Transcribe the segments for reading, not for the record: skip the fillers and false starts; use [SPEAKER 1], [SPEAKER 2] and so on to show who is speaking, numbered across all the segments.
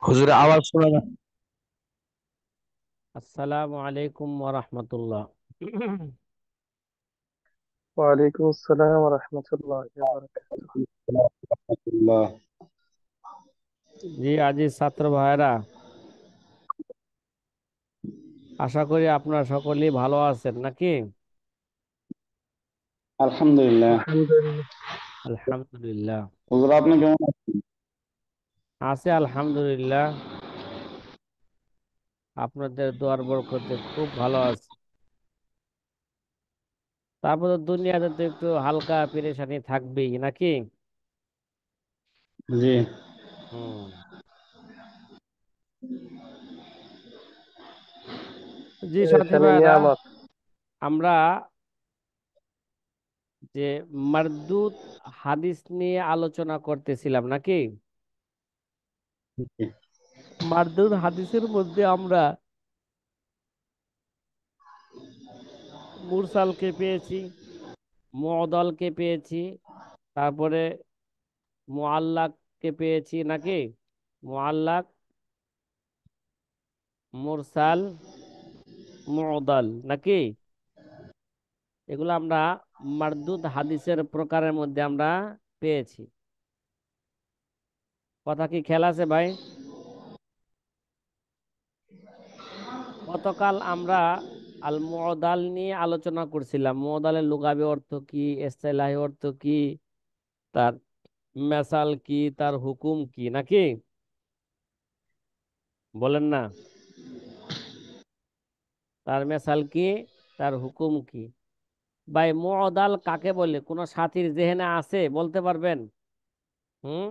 [SPEAKER 1] হুজুরের আওয়াজ শোনা যায়?
[SPEAKER 2] আসসালামু আলাইকুম ওয়া রাহমাতুল্লাহ।
[SPEAKER 3] ওয়ালাইকুম আসসালাম ওয়া রাহমাতুল্লাহি ওয়া বারাকাতুহু।
[SPEAKER 1] আলহামদুলিল্লাহ।
[SPEAKER 2] জি আজি ছাত্র ভাইরা, আশা করি আপনারা সকলেই ভালো আছেন নাকি?
[SPEAKER 1] আলহামদুলিল্লাহ।
[SPEAKER 3] আলহামদুলিল্লাহ।
[SPEAKER 2] আলহামদুলিল্লাহ।
[SPEAKER 1] হুজুর আপনি কেমন আছেন?
[SPEAKER 2] আছে আলহামদুলিল্লাহ। আপনাদের দোয়ার বরকতে খুব ভালো আছে। তারপরে দুনিয়াতে তো একটু হালকা পেরেশানি থাকবেই নাকি?
[SPEAKER 1] জি।
[SPEAKER 2] হুম। জি সাথী
[SPEAKER 3] পেরেশানি
[SPEAKER 2] ভাইরা,
[SPEAKER 3] নিয়ামত।
[SPEAKER 2] আমরা যে মারদুদ হাদিস নিয়ে আলোচনা করতেছিলাম নাকি?
[SPEAKER 1] জি।
[SPEAKER 2] মারদুদ হাদিসের মধ্যে আমরা মুরসালকে পেয়েছি, মুআদালকে পেয়েছি, তারপরে মুআল্লাককে পেয়েছি নাকি? মুআল্লাক, মুরসাল, মুআদাল নাকি? এগুলো আমরা মারদুদ হাদিসের প্রকারের মধ্যে আমরা পেয়েছি। কথা কি খেয়াল আছে ভাই? গতকাল আমরা আল মুআদাল নিয়ে আলোচনা করছিলাম। মুআদালের লুগাবি অর্থ কি, ইসতিলাহি অর্থ কি, তার মেসাল কি, তার হুকুম কি নাকি? বলেন না, তার মেসাল কি, তার হুকুম কি? ভাই মুআদাল কাকে বলে? কোন সাথীর জেহেনে আছে বলতে পারবেন? হুম,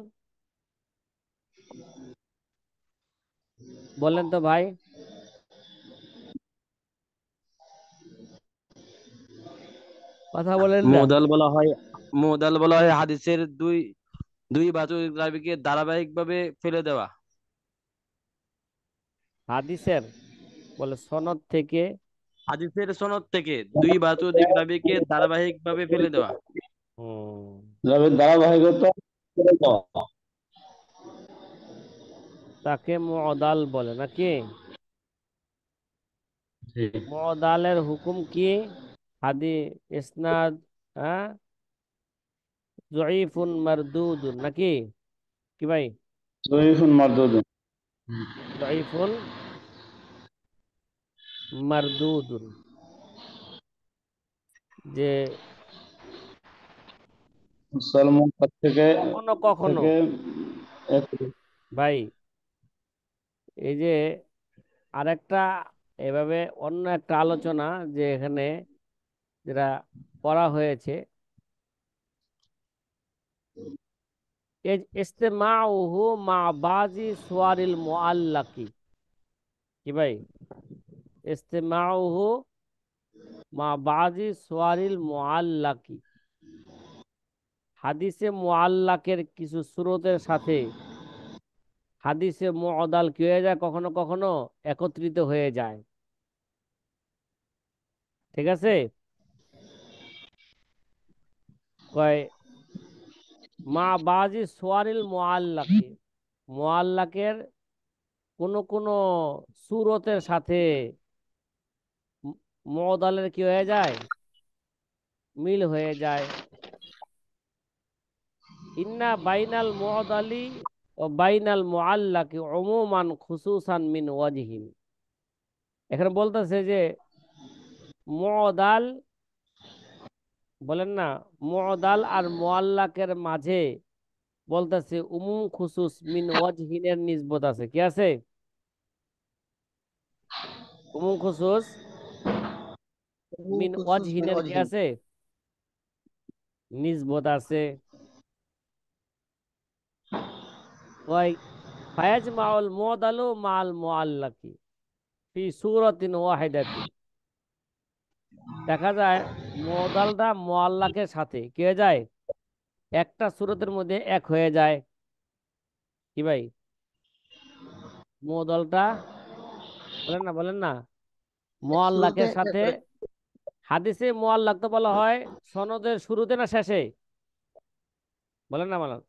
[SPEAKER 2] বলেন তো ভাই। কথা বলেন না।
[SPEAKER 1] মোদাল বলা হয় মোদাল বলা হয় হাদিসের দুই দুই বাচক রাবীকে ধারাবাহিকভাবে ফেলে দেওয়া।
[SPEAKER 2] হাদিসের বলে সনদ থেকে।
[SPEAKER 1] হাদিসের সনদ থেকে দুই বাচক রাবীকে ধারাবাহিকভাবে ফেলে দেওয়া।
[SPEAKER 2] হুম,
[SPEAKER 1] রাবীর ধারাবাহিকতা ফেলে দেওয়া।
[SPEAKER 2] তাকে মুআদাল বলে নাকি?
[SPEAKER 1] জি।
[SPEAKER 2] মুআদালের হুকুম কি? হাদি ইসনাদ, হ্যাঁ, জয়ীফুন মারদুদুন নাকি? কি ভাই?
[SPEAKER 1] সহিহুন মারদুদুন।
[SPEAKER 2] জয়ীফুন মারদুদুন, যে
[SPEAKER 1] সালমান থেকে
[SPEAKER 2] কখনো কখনো
[SPEAKER 1] থেকে
[SPEAKER 2] ভাই, এই যে আরেকটা, এভাবে অন্য একটা আলোচনা যে এখানে যেটা করা হয়েছে, ইজতিমাউহু মা বাজি সুয়ারিল মুআল্লাকি। কি ভাই? ইজতিমাউহু মা বাজি সুয়ারিল মুআল্লাকি, হাদিসে মুআল্লাকের কিছু সুরতের সাথে হাদিসে মুআদাল কি হয়ে যায়, কখনো কখনো একত্রিত হয়ে যায়। ঠিক আছে? কয় মা বাজি সোয়ারিল মুআল্লাকি, মুআল্লাকের কোন কোন সুরতের সাথে মুআদালের কি হয়ে যায়, মিল হয়ে যায়। ইন্না বাইনাল মুআদালি ও বাইনাল মুআল্লাকি উমুমান খুসুসান মিন ওয়াজহিন। এখানে বলতেছে যে মুআদাল, বলেন না, মুআদাল আর মুআল্লাকের মাঝে বলতেছে উমুম খুসুস মিন ওয়াজহিনের নিসবত আছে। কি আছে? উমুম খুসুস মিন ওয়াজহিনের কি আছে? নিসবত আছে। ওই ফায়াজমাউল মুআদালু মাল মুআল্লাকি ফি সূরাতিন ওয়াহিদাতিন। দেখা যায় মুআদালটা মুআল্লাকের সাথে কি হয়ে যায়, একটা সূরতের মধ্যে এক হয়ে যায়। কি ভাই? মুআদালটা, বলেন না, বলেন না,
[SPEAKER 3] শুরুতে
[SPEAKER 2] মুআল্লাকের সাথে। হাদিসে মুআল্লাক তো বলা হয় সনদের শুরুতে না শেষে? বলেন না, বলেন।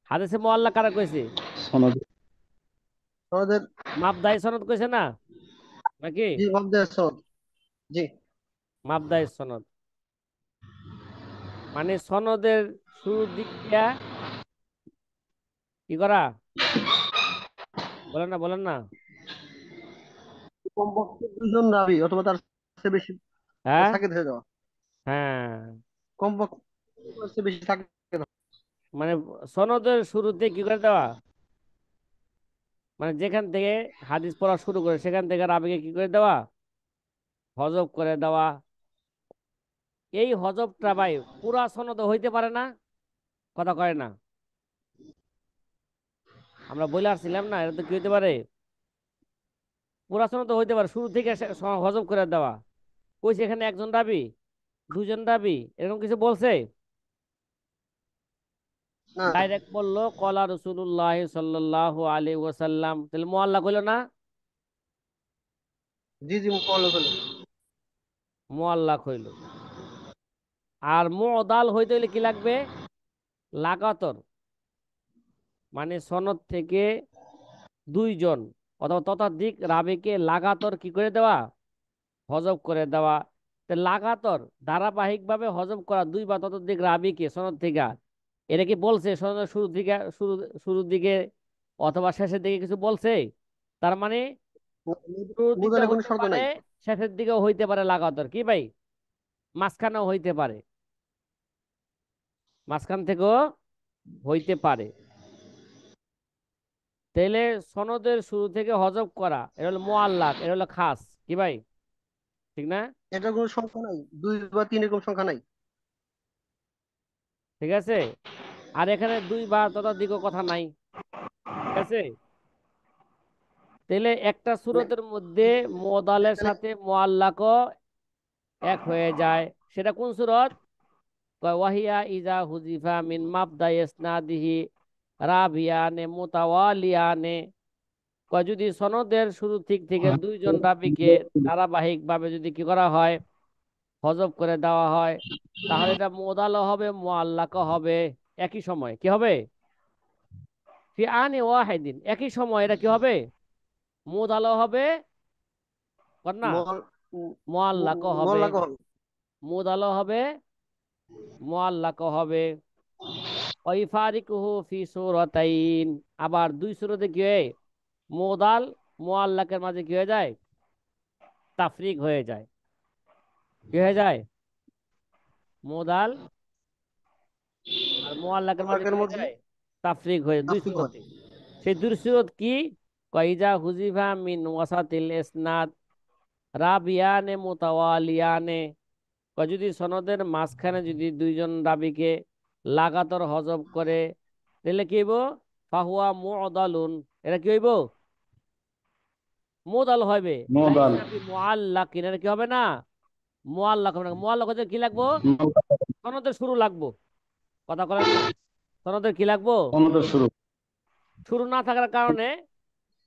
[SPEAKER 2] হাদিসে মুআল্লাক কারা কইছে?
[SPEAKER 4] সনদ
[SPEAKER 5] আমাদের
[SPEAKER 2] মাপদাই সনদ কইছে না নাকি?
[SPEAKER 5] জি মাবদায় সনদ। জি
[SPEAKER 2] মাপদাই সনদ মানে সনদের শুরুর দিক দিয়া কি করা, বলেন না বলেন না।
[SPEAKER 5] কমপক্ষে দুজন রাবি অথবা তার চেয়ে বেশি
[SPEAKER 2] হ্যাঁ
[SPEAKER 5] সাকিব হয়ে যাওয়া,
[SPEAKER 2] হ্যাঁ,
[SPEAKER 5] কমপক্ষে তার চেয়ে বেশি সাকিব।
[SPEAKER 2] মানে সনদের শুরুতে কি করে দেওয়া, মানে যেখান থেকে হাদিস পড়া শুরু করে সেখান থেকে রাবিকে কি করে দেওয়া, হজব করে দেওয়া। এই হজবটা ভাই পুরা সনদ হইতে পারে না, কথা কয় না। আমরা বলে আসছিলাম না, এটা তো কি হইতে পারে, পুরা সনদ হইতে পারে, শুরু থেকে হজব করে দেওয়া। কইছে এখানে একজন রাবি, দুজন রাবি, এরকম কিছু বলছে?
[SPEAKER 5] না
[SPEAKER 2] ডাইরেক্ট বললো কলা রসুল্লাহ সাল্লাল্লাহু আলাইহি ওয়াসাল্লাম, তাহলে মুআল্লাক হইলো না?
[SPEAKER 5] জি জি মুআল্লাক হলো।
[SPEAKER 2] মুআল্লাক হইলো। আর মুআদাল হইতে হইলে কি লাগবে, লাগাতর, মানে সনদ থেকে দুইজন অথবা ততোধিক রাবিকে লাগাতর কি করে দেওয়া, হজব করে দেওয়া। তো লাগাতর ধারাবাহিকভাবে হজব করা দুই বা ততোধিক রাবিকে সনদ থেকে, এটা কি বলছে সনদের শুরু থেকে, শুরুর দিকে অথবা শেষের দিকে কিছু বলছে? তার মানে শুরুর দিকে
[SPEAKER 5] মুদালে কোনো
[SPEAKER 2] হইতে
[SPEAKER 5] শর্ত
[SPEAKER 2] পারে,
[SPEAKER 5] নাই।
[SPEAKER 2] শেষের দিকেও হইতে পারে লাগাতার, কি ভাই, মাঝখানেও হইতে পারে, মাঝখান থেকেও হইতে পারে। তাইলে সনদের শুরু থেকে হজব করা এটা হলো মুআল্লাক, এটা হলো খাস, কি ভাই, ঠিক না?
[SPEAKER 5] এটার কোনো সংখ্যা নাই, দুই বা তিন এরকম সংখ্যা নাই।
[SPEAKER 2] ঠিক আছে। আর এখানে দুই বা ততোধিক কথা নাই, ঠিক আছে। তাহলে একটা
[SPEAKER 5] মানে
[SPEAKER 2] সূরতের মধ্যে মুআদালের
[SPEAKER 5] এখানে
[SPEAKER 2] সাথে মুআল্লাকও এক হয়ে যায়, সেটা কোন সূরত? কয় ওয়াহিয়া ইজা হুজিফা মিন মাবদা ইসনাদিহি রাবিয়ানে মুতাওয়ালিয়ানে। কয় যদি সনদের শুরু থেকে দুইজন রাবিকে ধারাবাহিক ভাবে যদি কি করা হয়, হজব করে দেওয়া হয়, তাহলে এটা মুদালও হবে মুআল্লাকও হবে, একই সময় কি হবে, ফি আনি ওয়াহিদিন, একই সময় এটা কি হবে, মুদালও হবে, কর না,
[SPEAKER 5] মল
[SPEAKER 2] মুআল্লাকও হবে,
[SPEAKER 5] মোল্লাক হবে।
[SPEAKER 2] মুদালও হবে, মুআল্লাকও হবে। ওয়াইফারিকুহু ফি সূরাতাইন, আবার দুই সূরাতে কি হয়, মুদাল মুআল্লাকের মাঝে কি হয়ে যায়, তাফরিক হয়ে যায়, কি হয়ে যায়, মুদাল আর মুআল্লাকের মাঝে কি
[SPEAKER 5] মোল্লাকের
[SPEAKER 2] হয়ে
[SPEAKER 5] মধ্যে
[SPEAKER 2] যায়, তাফরিক হয়ে দুই
[SPEAKER 5] তাফসীর হয়।
[SPEAKER 2] সূরতে। সেই দুই সূরত কি, কয়জা হুজিফা মিন ওয়াসাতিল ইসনাদ রাবিয়ানে মুতাওয়ালিয়ানে, কয় যদি সনদের মাঝখানে যদি দুইজন রাবিকে লাগাতার হজব করে, তাহলে কি হইব, ফাহুয়া মুআদালুন, এটা কি হইব, মুআদাল হইবে।
[SPEAKER 4] নদাল
[SPEAKER 2] লাইসা বি মুআল্লাকিন, এটা কি হবে না, মুআল্লাক হবে না। মুআল্লাক হতে কি লাগবো, সনদের শুরু লাগবো, কথা বলেন না, সনদের কি লাগবো,
[SPEAKER 4] সনদের শুরু
[SPEAKER 2] শুরু না থাকার কারণে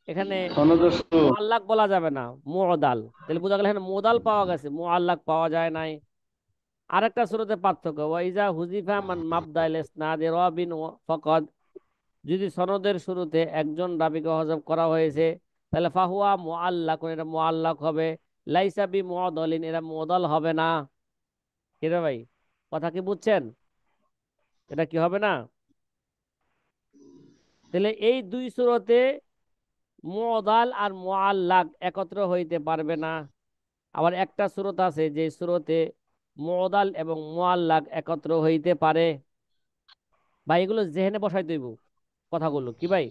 [SPEAKER 2] এখানে
[SPEAKER 4] সনদের শুরু
[SPEAKER 2] মুআল্লাক বলা যাবে না, মুআদাল। তাহলে বোঝা গেল এখানে মুআদাল পাওয়া গেছে, মুআল্লাক পাওয়া যায় নাই। আরেকটা সূরতে পার্থক্য, ওয়াইজা হুজিফা মান মাবদাইল ইসনাদ রাবিন ফাকাদ, যদি সনদের শুরুতে একজন রাবিকে হযফ করা হয়েছে, তাহলে ফাহুয়া মুআল্লাক, এটা মুআল্লাক হবে। লাইসা বি মুআদালিন, এটা মুআদাল হবে না। কি রে ভাই, কথা কি বুঝছেন, এটা কি হবে না? তাহলে এই দুই সূরতে মুআদাল আর মুআল্লাক একত্র হইতে পারবে না। আবার একটা সূরত আছে যে সূরতে মুআদাল এবং মুআল্লাক একত্র হইতে পারে। ভাই এগুলো জেহেনে বসাই দইব কথাগুলো, কি ভাই,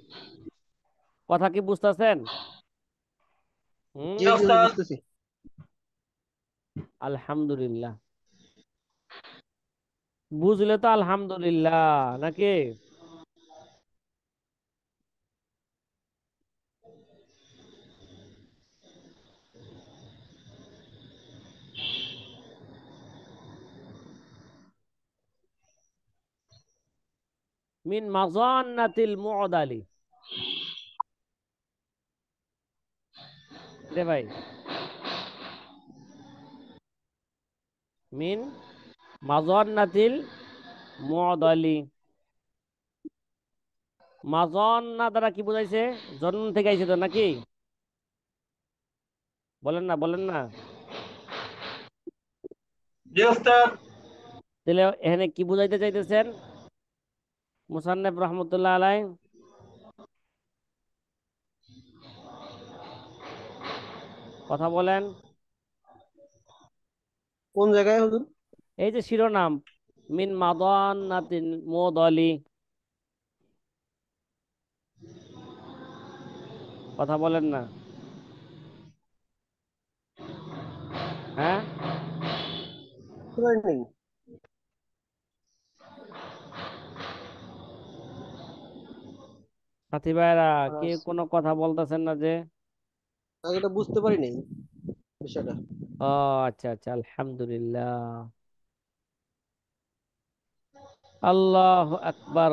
[SPEAKER 2] কথা কি বুঝতেছেন? হুম,
[SPEAKER 5] জি জি জি, বুঝতেছি।
[SPEAKER 2] আলহামদুলিল্লাহ, বুঝলে তো আলহামদুলিল্লাহ, নাকি? মিন মাযান্নাতিল মুআদালি, রে ভাই, মিন মাযান্নাতিল মুআদালি, মাজন্না দ্বারা কি বোঝাইছে? জন্ম থেকে আইছে তো নাকি? বলেন না, বলেন না।
[SPEAKER 5] জি ওস্তাদ।
[SPEAKER 2] তাহলে এখানে কি বুঝাইতে চাইতেছেন মুসান্নেফ রহমতুল্লাহ আলাই? কথা বলেন।
[SPEAKER 5] কোন জায়গায় হুজুর?
[SPEAKER 2] এই যে শিরোনাম, মিন মাদান্নাতিন মুদালি। কথা বলেন না। হ্যাঁ,
[SPEAKER 5] কোথায় নেই?
[SPEAKER 2] সাথী ভাইরা কে
[SPEAKER 5] আচ্ছা,
[SPEAKER 2] কোনো কথা বলতেছেন না যে?
[SPEAKER 5] আগে এটা বুঝতে পারি নাই বিষয়টা।
[SPEAKER 2] ও আচ্ছা আচ্ছা, আলহামদুলিল্লাহ। আল্লাহু আকবার।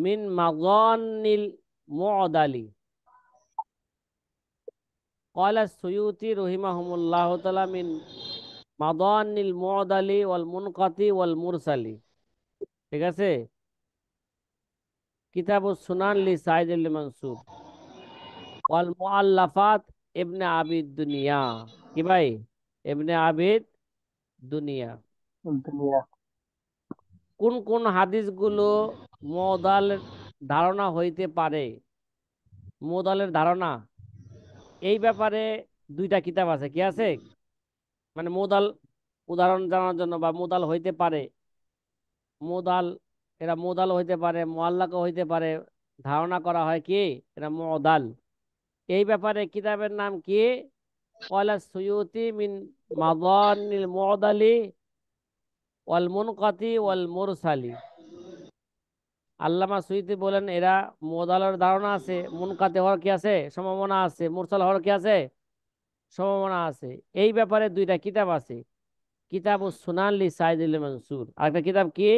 [SPEAKER 2] মিন মাযান্নিল মু'দালি। قال السيوطي رحمه الله تعالى من মাদানিল মু'দালি ওয়াল মুনকাতি ওয়াল মুরসালি। ঠিক আছে, কিতাবুস সুনান লি সাইদ আল মানসুর ওয়াল মুআল্লাফাত ইবনে আবিদ দুনিয়া। কি ভাই? ইবনে আবিদ দুনিয়া।
[SPEAKER 3] দুনিয়া।
[SPEAKER 2] কোন কোন হাদিসগুলো মুদালের ধারণা হইতে পারে? মুদালের ধারণা, এই ব্যাপারে দুইটা কিতাব আছে। কি আছে? মানে মুদাল উদাহরণ জানার জন্য, বা মুদাল হইতে পারে, মুদাল, এরা মুদাল হইতে পারে, মুআল্লাকও হইতে পারে, ধারণা করা হয় কি এরা মুদাল। এই ব্যাপারে কিতাবের নাম কি? ক্বালা সুয়ুতি মিন মাযানিল মুদালি ওয়াল মুনকাতি ওয়াল মুরসালি। আল্লামা সুয়ুতি বলেন এরা মুদালের ধারণা আছে, মুনকাতি হওয়ার কি আছে, সম্ভাবনা আছে, মুরসাল হওয়ার কি আছে, সম্ভাবনা আছে। এই ব্যাপারে দুইটা কিতাব আছে, কিতাবুস সুনান লি সাইদুল মানসুর, আরেকটা কিতাব কি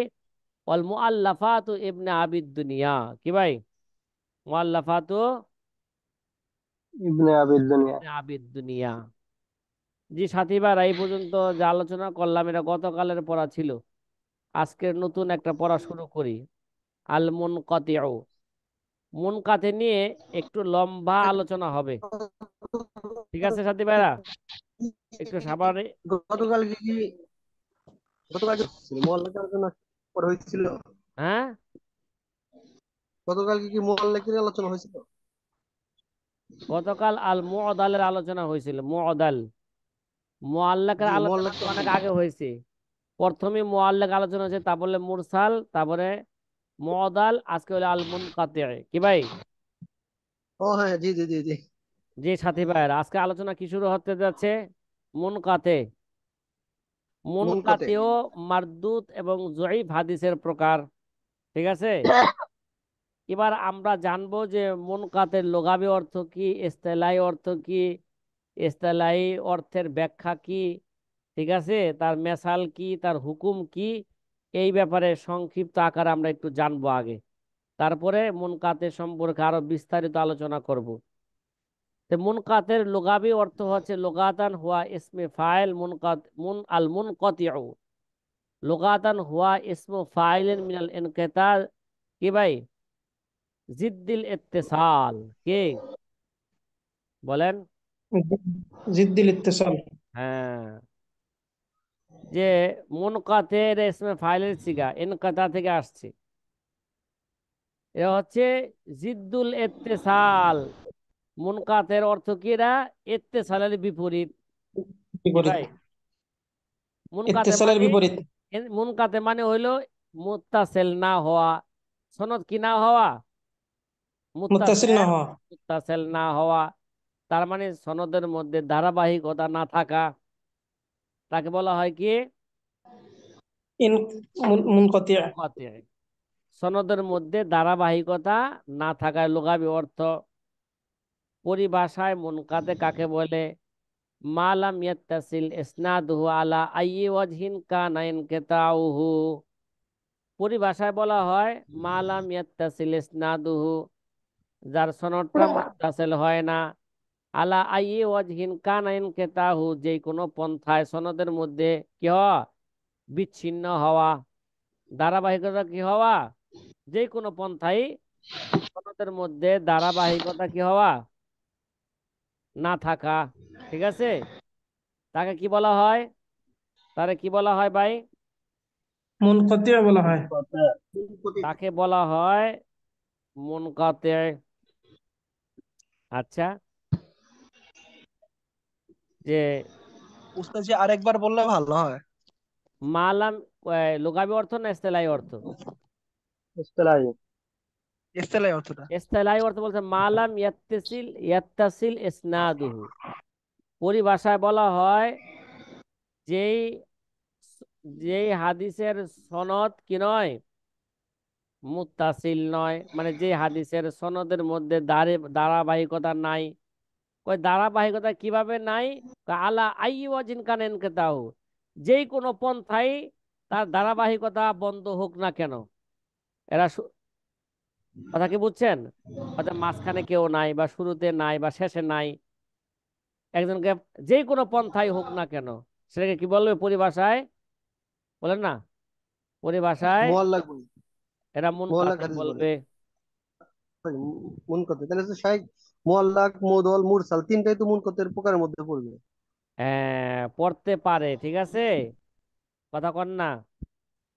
[SPEAKER 2] ওয়াল মুআল্লাফাতু ইবনে আবিদ দুনিয়া। কি ভাই? মুআল্লাফাতু
[SPEAKER 3] ইবনে আবিদ দুনিয়া।
[SPEAKER 2] ইবনে আবিদ দুনিয়া। জি সাথীবার, এই পর্যন্ত যা আলোচনা করলাম এটা গতকালের পড়া ছিল। আজকের নতুন একটা পড়া শুরু করি, আল মুনকাতিউ। মুনকাতি নিয়ে একটু লম্বা আলোচনা হবে। ঠিক আছে সাথী ভাইরা, একটু সাবারে।
[SPEAKER 5] গতকাল কি গতকাল কি ছিল? মোহাল্লাকের আলোচনা পরে হয়েছিল।
[SPEAKER 2] হ্যাঁ,
[SPEAKER 5] গতকাল কি মোহাল্লাকের আলোচনা হয়েছিল?
[SPEAKER 2] গতকাল আল মুআদালের আলোচনা হয়েছিল। মুআদাল, মুআল্লাকের
[SPEAKER 5] জি,
[SPEAKER 2] আলোচনা
[SPEAKER 5] মোহাল্লাক
[SPEAKER 2] তো
[SPEAKER 5] তো
[SPEAKER 2] অনেক আগে হয়েছে। প্রথমে মুআল্লাক আলোচনা হয়েছে, তারপরে মুরসাল, তারপরে মুআদাল, আজকে হলো আল মুনকাতি। কি ভাই?
[SPEAKER 5] ও হ্যাঁ, জি জি জি জি।
[SPEAKER 2] যে সাথী ভাইয়ের আজকে আলোচনা কি শুরু হতে যাচ্ছে? মুনকাতে।
[SPEAKER 5] মুনকাতে।
[SPEAKER 2] মুনকাতেও মারদুদ এবং জয়ীফ হাদিসের প্রকার। ঠিক আছে, এবার আমরা জানবো যে মুনকাতের লুগাবি অর্থ কি, ইসতিলাহি অর্থ কি, ইসতিলাহি অর্থের ব্যাখ্যা কি, ঠিক আছে, তার মেসাল কি, তার হুকুম কি, এই ব্যাপারে সংক্ষিপ্ত আকারে আমরা একটু জানবো আগে। তারপরে মুনকাতের সম্পর্কে আরো বিস্তারিত আলোচনা করব। তো মুনকাতের লুগাবি অর্থ হচ্ছে লুগাতান হুয়া ইসমে ফাইল মুনকাত মুন আল মুনকাতিউ। লুগাতান হুয়া ইসমু ফাইলিন মিনাল ইনকিতা। কি ভাই? জিদ্দিল ইত্তিসাল। কি বলেন?
[SPEAKER 3] জিদ্দিল ইত্তিসাল।
[SPEAKER 2] হ্যাঁ, যে মুনকাতের ইসমে ফাইলের সিগা ইনকিতা থেকে আসছে। এটা হচ্ছে জিদ্দুল ইত্তিসাল। মুনকাতের অর্থ কি? এরা ইত্তিসালের বিপরীত। কি
[SPEAKER 3] বিপরীত।
[SPEAKER 2] ভাই? মুনকাতে
[SPEAKER 3] ইত্তিসালের
[SPEAKER 2] মানে,
[SPEAKER 3] বিপরীত।
[SPEAKER 2] মুনকাতে মানে হইলো মুত্তাসিল না হওয়া, সনদ কি না হওয়া,
[SPEAKER 3] মুত্তাসিল
[SPEAKER 2] মুত্তাসিল,
[SPEAKER 3] না হওয়া।
[SPEAKER 2] মুত্তাসিল না হওয়া, তার মানে সনদের মধ্যে ধারাবাহিকতা না থাকা, তাকে বলা হয় কি?
[SPEAKER 3] ইন মুনকাতি।
[SPEAKER 2] মুনকাতি। সনদের মধ্যে ধারাবাহিকতা না থাকার লুগাবি অর্থ। পরিভাষায় মুনকাতে কাকে বলে? মালাম ইয়াত্তাসিল ইসনাদুহু আলা আইয়ি ওয়াজহিন কানা ইনকিতাউহু। পরিভাষায় বলা হয় মালাম ইয়াত্তাসিল ইসনাদুহু, যার সনদটা মুত্তাসিল হয় না, আলা আইয়ি ওয়াজহিন কানা ইনকিতাহু, যে কোনো পন্থায় সনদের মধ্যে কি হওয়া, বিচ্ছিন্ন হওয়া, ধারাবাহিকতা কি হওয়া, যে কোনো পন্থায় সনদের মধ্যে ধারাবাহিকতা কি হওয়া, না থাকা। ঠিক আছে, তাকে কি বলা হয়, তারে কি বলা হয় ভাই?
[SPEAKER 4] মুনকতি বলা হয়।
[SPEAKER 2] তাকে বলা হয় মুনকাতে। আচ্ছা, যে
[SPEAKER 5] উস্তাদ জি আরেকবার বললে ভালো হয়।
[SPEAKER 2] মালাম লুগাবি অর্থ না ইস্তেলাই অর্থ?
[SPEAKER 3] ইসতিলাহি।
[SPEAKER 5] ইস্তেলাই অর্থটা।
[SPEAKER 2] ইস্তেলাই অর্থ বলছে মালাম ইয়াত্তাসিল ইসনাদুহু। পরিভাষায় বলা হয় যেই যেই হাদিসের সনদ কি নয়, মুত্তাসিল নয়, মানে যে হাদিসের সনদের মধ্যে ধারাবাহিকতা নাই। ওই ধারাবাহিকতা কিভাবে নাই? আলা আইয়ি ওয়াজিন কানা ইনকিতাহু, যেই কোনো পন্থায় তার ধারাবাহিকতা বন্ধ হোক না কেন। এরা কথা কি বুঝছেন? অর্থাৎ মাঝখানে কেউ নাই, বা শুরুতে নাই, বা শেষে নাই, একজনকে যে কোনো পন্থায় হোক না কেন, সেটাকে কি বলবে পরিভাষায়? বলেন না, পরিভাষায়
[SPEAKER 5] মুআল্লাক বলে।
[SPEAKER 2] এরা
[SPEAKER 5] মুআল্লাক
[SPEAKER 2] মুনকাতে
[SPEAKER 5] হাদিস বলে।
[SPEAKER 2] বলবে।
[SPEAKER 5] সরি, মুনকতে তাহলে তো শাইখ মুআল্লাক, মুদল, মুরসাল তিনটাই তো মুনকতের প্রকারের মধ্যে পড়বে।
[SPEAKER 2] হ্যাঁ, পড়তে পারে, ঠিক আছে, কথা কন না,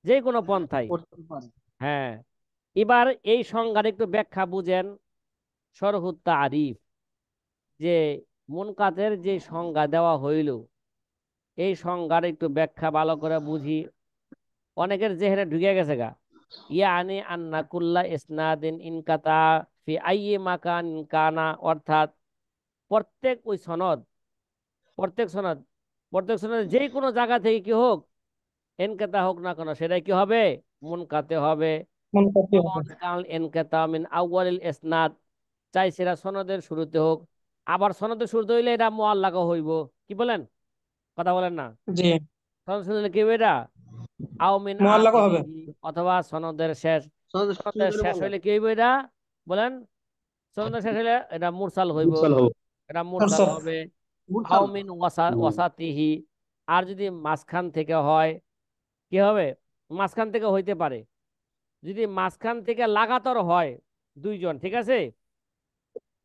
[SPEAKER 2] যে কোনো পন্থায়।
[SPEAKER 5] পড়তে পারে।
[SPEAKER 2] হ্যাঁ, এবার এই সংজ্ঞার একটু ব্যাখ্যা বুঝেন। শরহুত তারিফ, যে মুনকাতের যে সংজ্ঞা দেওয়া হইল, এই সংজ্ঞার একটু ব্যাখ্যা ভালো করে বুঝি। অনেকের জেহেনে ঢুকে গেছে গা। ইয়ানি আন্না কুল্লা ইসনাদিন ইনকাতা ফি আইয়ি মাকান কানা, অর্থাৎ প্রত্যেক ওই সনদ, প্রত্যেক সনদ, প্রত্যেক সনদ যে কোনো জায়গা থেকে কি হোক, এনকেতা হোক না কেন, সেটাই কি হবে, মুনকাতে হবে।
[SPEAKER 4] মুনকতি হবে।
[SPEAKER 2] কাল এনকেতা মিন আউয়ালিল ইসনাদ, চাই সেটা সনদের শুরুতে হোক, আবার সনদের শুরুতে হইলে এটা মুআল্লাকা হইব। কি বলেন, কথা বলেন না?
[SPEAKER 4] জি,
[SPEAKER 2] সনদ শুরু হইলে কি হবে এটা, আও মিন
[SPEAKER 4] মুআল্লাক হবে।
[SPEAKER 2] আখিরিহি, অথবা সনদের শেষ।
[SPEAKER 5] সনদের শেষ
[SPEAKER 2] সনদের
[SPEAKER 5] হলে
[SPEAKER 2] শেষ
[SPEAKER 5] মুআল্লাক।
[SPEAKER 2] হইলে কি হইব এটা, বলেন? সনদের শেষ হইলে এটা মুরসাল হইব, এটা মুরসাল
[SPEAKER 4] মুরসাল।
[SPEAKER 2] হবে।
[SPEAKER 5] মুরসাল।
[SPEAKER 2] আউমিন ওয়াসাতিহি, আর যদি মাঝখান থেকে হয় কি হবে, মাঝখান থেকে হইতে পারে, যদি মাঝখান থেকে লাগাতার হয় দুইজন, ঠিক আছে,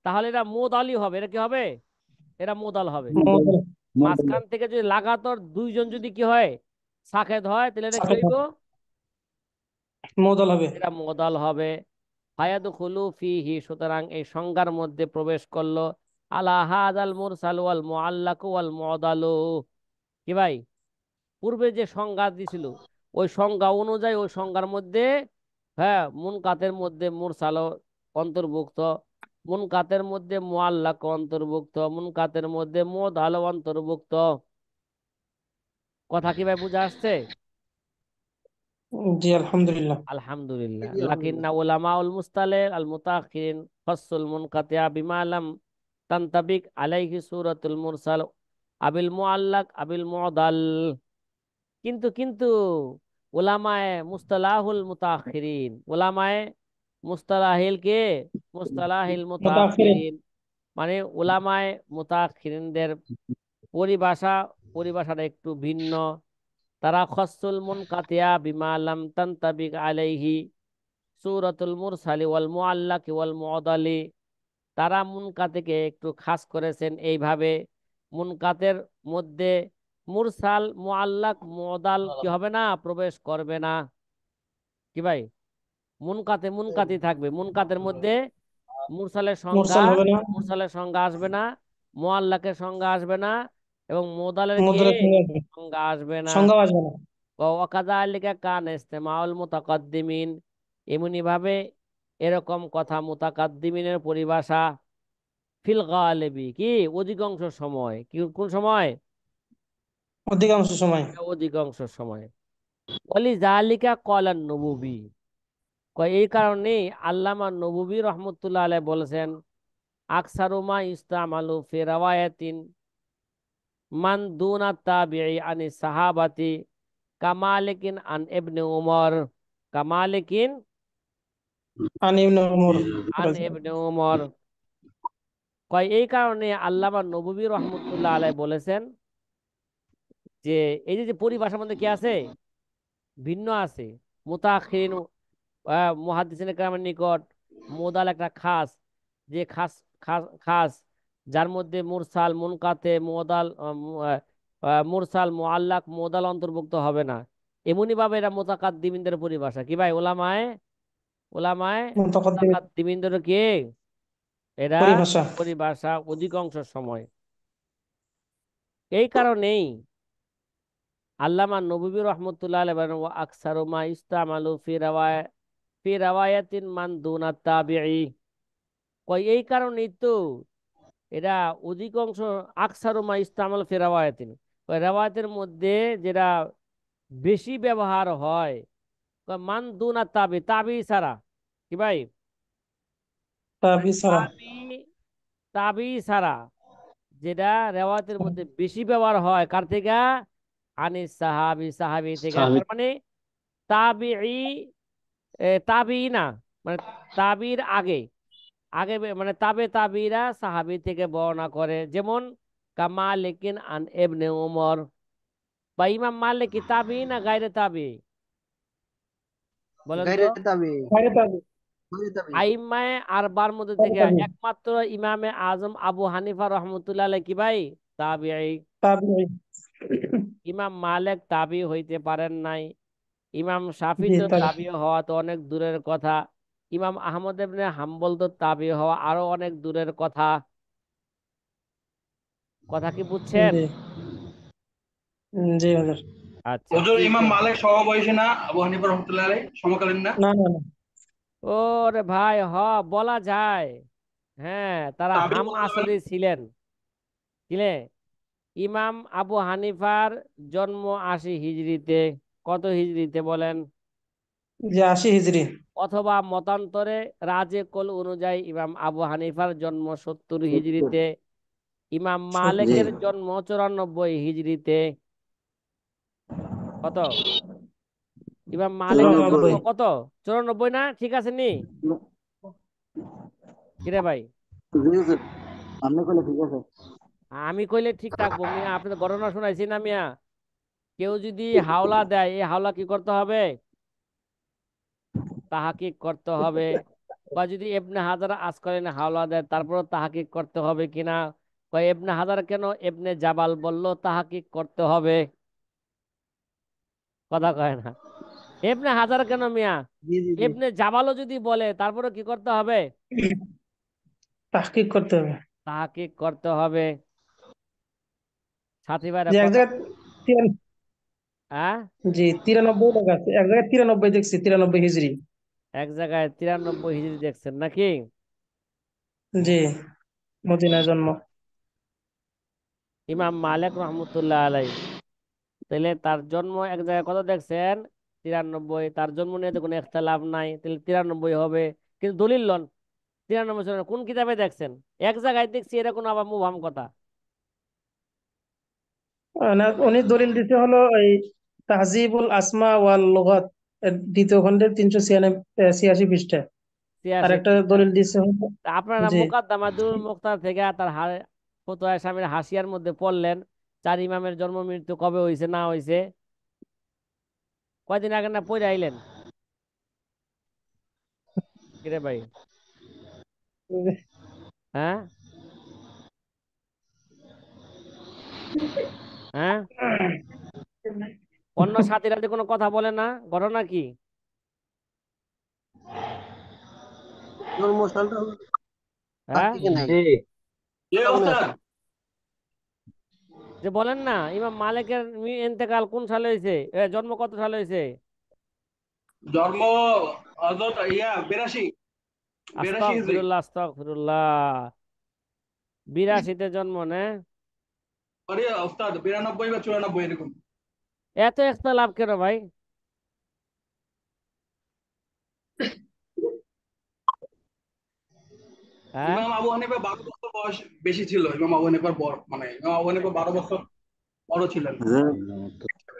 [SPEAKER 2] তাহলে এটা মুদালি হবে। এটা কি হবে, এটা মুদাল হবে। মাঝখান থেকে যদি লাগাতার দুইজন যদি কি হয়, সাকেত হয়, তাহলে এটা কি হইব,
[SPEAKER 4] মুদল হবে।
[SPEAKER 2] এটা মুদাল হবে। ফায়াদখুলু ফিহি, সুতরাং এই সংজ্ঞার মধ্যে প্রবেশ করলো আলা হাযাল মুরসাল ওয়াল মুআল্লাকু ওয়াল মুদালু। কি ভাই, পূর্বে যে সংজ্ঞা দিছিল, ওই সংজ্ঞা অনুযায়ী ওই সংজ্ঞার মধ্যে, হ্যাঁ, মুনকাতের মধ্যে মুরসাল অন্তর্ভুক্ত, মুনকাতের মধ্যে মুআল্লাক অন্তর্ভুক্ত, মুনকাতের মধ্যে মুদাল অন্তর্ভুক্ত। কথা কি ভাই বুঝা আসছে?
[SPEAKER 4] জি, আলহামদুলিল্লাহ।
[SPEAKER 2] আলহামদুলিল্লাহ।
[SPEAKER 5] জি, আলহামদুলিল্লাহ।
[SPEAKER 2] লাকিন্না উলামাউল মুস্তালিহ আল মুতাআখিরিন ফাসসুল মুনকাতিয়া বিমা লাম তানতাবিক আলাইহি সূরাতুল মুরসাল আবিল মুআল্লাক আবিল মুদাল। কিন্তু উলামায়ে মুস্তালাহুল মুতাআখিরিন, উলামায়ে মুস্তালাহিল কে, মুস্তালাহিল
[SPEAKER 4] মুতাআখিরিন।
[SPEAKER 2] মুতাআখিরিন, মানে উলামায়ে মুতাআখিরিনদের পরিভাষা, পরিভাষাটা একটু ভিন্ন। তারা খসসুল মুনকাতিয়া বিমা লাম তানতাবিক আলাইহি সূরাতুল মুরসালি ওয়াল মুআল্লাকি ওয়াল মুদালি, তারা মুনকাতকে একটু খাস করেছেন এইভাবে, মুনকাতের মধ্যে মুরসাল, মুআল্লাক, মুদাল কি হবে না, প্রবেশ করবে না। কি ভাই, মুনকাতে মুনকাতি থাকবে, মুনকাতের মধ্যে মুরসালের সংজ্ঞা,
[SPEAKER 4] মুরসাল হবে না।
[SPEAKER 2] মুরসালের সংজ্ঞা আসবে না, মুআল্লাকের সংজ্ঞা আসবে না, এবং মুদালের কি
[SPEAKER 4] মুদলের সঙ্গে আসবে,
[SPEAKER 2] সংজ্ঞা আসবে না।
[SPEAKER 4] সংজ্ঞাও আসবে না।
[SPEAKER 2] ওয়াকাযালিকা কান ইসতিমাউল মুতাকাদ্দিমিন, এমনি ভাবে এরকম কথা মুতাকাদ্দিমিনের পরিভাষা, ফিল গালিবি কি, অধিকাংশ সময়, কি কোন সময়,
[SPEAKER 4] অধিকাংশ সময়।
[SPEAKER 2] অধিকাংশ সময়। ওয়ালি জালিকা ক্বালান নবুবী, কয় এই কারণে আল্লামা নবুবী রহমতুল্লাহ আলাইহি বলেছেন, আকসারু মা ইস্তামালু ফি রাওয়ায়াতিন মান দুনা তাবিঈ আনি সাহাবাতি কামালিকিন আন ইবনে উমর। কামালিকিন
[SPEAKER 4] عن ابن عمر
[SPEAKER 2] আন ইবনে উমর। কয় এই কারণে আল্লামা নববী রহমতুল্লাহ আলাই বলেছেন যে এই যে যে পরিভাষার মধ্যে কি আছে, ভিন্ন আছে। মুতাখিরিন মুহাদ্দিসিনে কেরামের নিকট মোদাল একটা খাস, যে খাস খাস খাস যার মধ্যে মুরসাল মুনকাতে মোদাল মুরসাল মুআল্লাক মোদাল অন্তর্ভুক্ত হবে না। এমনি ভাবে এটা মুতাকাদ্দিমিনদের পরিভাষা কি ভাই, ওলামায়ে ওলামায়ে
[SPEAKER 4] متقدم
[SPEAKER 2] মুতাকাদ্দিমিনদের কি এরা
[SPEAKER 4] পরিভাষা।
[SPEAKER 2] পরিভাষা অধিকাংশ সময়। এই কারণেই আল্লামা নববী রহমতুল্লাহ আলাইহি বলেন ওয়া আকসারু মা ইস্তামালু ফি রাওয়ায়াতিন মান দুনা তাবিঈ। কয় এই কারণেই তো এরা অধিকাংশ আকসারু মা ইস্তামালু ফি রাওয়ায়াতিন, কয় রাওয়ায়াতের মধ্যে যেটা বেশি ব্যবহার হয়, কয় মান দুনা তাবি, তাবি ছাড়া কি ভাই,
[SPEAKER 4] তাবি ছাড়া।
[SPEAKER 2] তাবি তাবি ছাড়া যেটা রেওয়াতের মধ্যে বেশি ব্যবহার হয় কার থেকে, আনিস সাহাবি, সাহাবি থেকে। তার মানে তাবিঈ তাবিঈ না, মানে তাবির আগে আগে মানে তাবিরা সাহাবি থেকে বর্ণনা করে। যেমন কামালিকিন আন ইবনে উমর, বা ইমাম মালিক কি তাবিঈ না গায়রে তাবিঈ বলেন তো?
[SPEAKER 5] গায়রে তাবি,
[SPEAKER 4] বাইরে তাবি,
[SPEAKER 5] গায়রে তাবি।
[SPEAKER 2] আইম্মায়ে আরবার মধ্যে
[SPEAKER 4] বাইরে
[SPEAKER 2] থেকে
[SPEAKER 4] তাবি,
[SPEAKER 2] একমাত্র ইমামে আজম আবু হানিফা রহমতুল্লাহ আলাইহি কি ভাই তাবিঈ।
[SPEAKER 4] তাবি।
[SPEAKER 2] ইমাম মালিক তাবি হইতে পারেন নাই, ইমাম শাফি
[SPEAKER 4] জি
[SPEAKER 2] তো
[SPEAKER 4] তাবি।
[SPEAKER 2] তাবি হওয়া তো অনেক দূরের কথা, ইমাম আহমদ ইবনে হাম্বল তো তাবি হওয়া আরো অনেক দূরের কথা। কথা কি বুঝছেন?
[SPEAKER 4] জি জি হুজুর।
[SPEAKER 2] আচ্ছা,
[SPEAKER 6] হুজুর ইমাম মালিক সমবয়সী না আবু হানিফা রহমতুল্লাহ আলাইহি, সমকালীন না?
[SPEAKER 4] না না না,
[SPEAKER 2] ওরে ভাই বলা যায়। হ্যাঁ, তারা
[SPEAKER 6] তাবিঈ
[SPEAKER 2] হাম
[SPEAKER 6] বলা যাবে না?
[SPEAKER 2] আসরে ছিলেন। ছিলে ইমাম আবু হানিফার জন্ম 80 হিজরিতে। কত হিজরিতে বলেন?
[SPEAKER 4] যে 80 হিজরি।
[SPEAKER 2] অথবা মতান্তরে রাজে কল অনুযায়ী ইমাম আবু হানিফার জন্ম 70 হিজরিতে, ইমাম মালিকের জন্ম 94 হিজরিতে। কত? ইমাম মালিকের জন্ম
[SPEAKER 4] 94।
[SPEAKER 2] কত? 94 না? ঠিক আছে নি কিরে ভাই? আমি কইলে ঠিক থাকবো মিয়া, আপনি তো ঘটনা শোনাইছি না মিয়া। কেউ যদি হাওলা দেয়, এই হাওলা কি করতে হবে? তাহাকিক করতে হবে। বা যদি ইবনে হাজার আসকালানি হাওলা দেয় তারপরও তাহাকিক করতে হবে কিনা। বা ইবনে হাজার কেন ইবনে জাবাল বলল, তাহাকিক করতে হবে। কথা কয় না। ইবনে হাজার কেন মিয়া,
[SPEAKER 5] জি জি জি।
[SPEAKER 2] ইবনে জাবালও যদি বলে তারপরে কি করতে হবে?
[SPEAKER 4] তাহকিক করতে হবে।
[SPEAKER 2] তাহাকিক করতে হবে। সাথী ভাইরা
[SPEAKER 4] যে এক
[SPEAKER 2] কথা,
[SPEAKER 4] জায়গায়
[SPEAKER 2] হ্যাঁ,
[SPEAKER 4] জি 93 লেখা আছে, এক জায়গায় 93 দেখছি, 93 হিজরি।
[SPEAKER 2] এক জায়গায় 93 হিজরি দেখছেন নাকি?
[SPEAKER 4] জি, মদিনায় জন্ম।
[SPEAKER 2] ইমাম মালিক রহমতুল্লাহ আলাই, তাহলে তার জন্ম এক জায়গায় কত দেখছেন? 93। তার জন্ম নিয়ে তো কোনো ইখতিলাফ নাই, তাহলে 93 হবে। কিন্তু দলিল লন 93 ছিল না। কোন কিতাবে দেখছেন? এক জায়গায় দেখছি, এটা কোনো আবার মুভাম কথা।
[SPEAKER 4] উনি দলিল দিতে হলো এই তাহজিবুল আসমা ওয়াল লুগাত এর দ্বিতীয় খণ্ডের 386 পৃষ্ঠায়। আর
[SPEAKER 2] 86
[SPEAKER 4] একটা
[SPEAKER 2] পৃষ্ঠা।
[SPEAKER 4] দলিল দিতে হলো।
[SPEAKER 2] তা আপনারা
[SPEAKER 4] জি,
[SPEAKER 2] মুকাদ্দামাতুল মুখতার থেকে তার ফতোয়া শামিল হাসিয়ার মধ্যে পড়লেন, চার ইমামের জন্ম মৃত্যু কবে হয়েছে না হয়েছে, কয়দিন আগে না পড়ে আইলেন? কিরে ভাই? হ্যাঁ হ্যাঁ, অন্য সাথীরা যে কোনো কথা বলে না, ঘটনা কি?
[SPEAKER 5] জন্মসালটা হলো
[SPEAKER 2] হ্যাঁ,
[SPEAKER 5] তাহকিকে নাই।
[SPEAKER 6] এ
[SPEAKER 5] কেমনে
[SPEAKER 6] ওস্তাদ,
[SPEAKER 5] আছে?
[SPEAKER 2] যে বলেন না ইমাম মালিকের ইন্তেকাল কোন সালে হয়েছে, জন্ম কত সালে হয়েছে?
[SPEAKER 6] জন্ম হযরত 82 82 হিজরি।
[SPEAKER 2] আস্তাগফিরুল্লাহ আস্তাগফিরুল্লাহ। 82-তে জন্ম না?
[SPEAKER 6] আরে ওস্তাদ 92 বা 94 এরকম।
[SPEAKER 2] এত ইখতিলাফ কেন ভাই? হ্যাঁ,
[SPEAKER 6] ইমাম আবু হানিফা 12 বছর বয়স বেশি ছিল। ইমাম আবু হানিফার বড়, মানে ইমাম আবু হানিফা 12 বছর বড় ছিলেন।